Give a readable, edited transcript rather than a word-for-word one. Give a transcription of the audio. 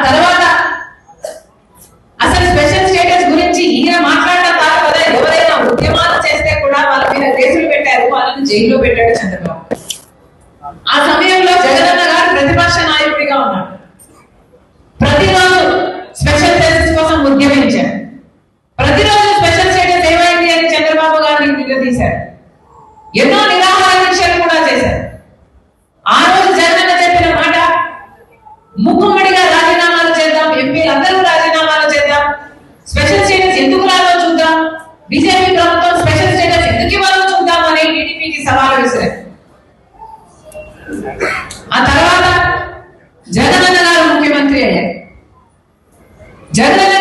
తర్వాత అసలు special status గురించి ఈయన మాట్లాడడం కాదు కదా, ఎవరైనా ఉద్యమాలు చేస్తే కూడా వాళ్ళ మీద కేసులు పెట్టారు, వాళ్ళని జైల్లో పెట్టాడు చంద్రబాబు. ఆ సమయంలో జగనన్న గారు ప్రతిపక్ష నాయకుడిగా ఉన్నాడు. ప్రతిరోజు స్పెషల్ స్టేటస్ కోసం ఉద్యమించారు. ప్రతిరోజు స్పెషల్ స్టేటస్ ఏమైంది అని చంద్రబాబు గారిని నిలదీశారు. ఎన్నో నిరాహార దీక్షలు కూడా చేశారు. ఆ రోజు జగనన్న చెప్పిన మాట, ముక్కుమ్మడిగా రాజీనామాలు చేద్దాం, ఎంపీలందరూ రాజీనామాలు చేద్దాం, స్పెషల్ స్టేటస్ ఎందుకు రాదో చూద్దాం, బీజేపీ ప్రభుత్వం స్పెషల్ స్టేటస్ ఎందుకు ఇవ్వాలో చూద్దాం అని టీడీపీకి సవాలు విసిరారు. ఆ తర్వాత జగనన్న గారు ముఖ్యమంత్రి అయ్యారు. జగనన్న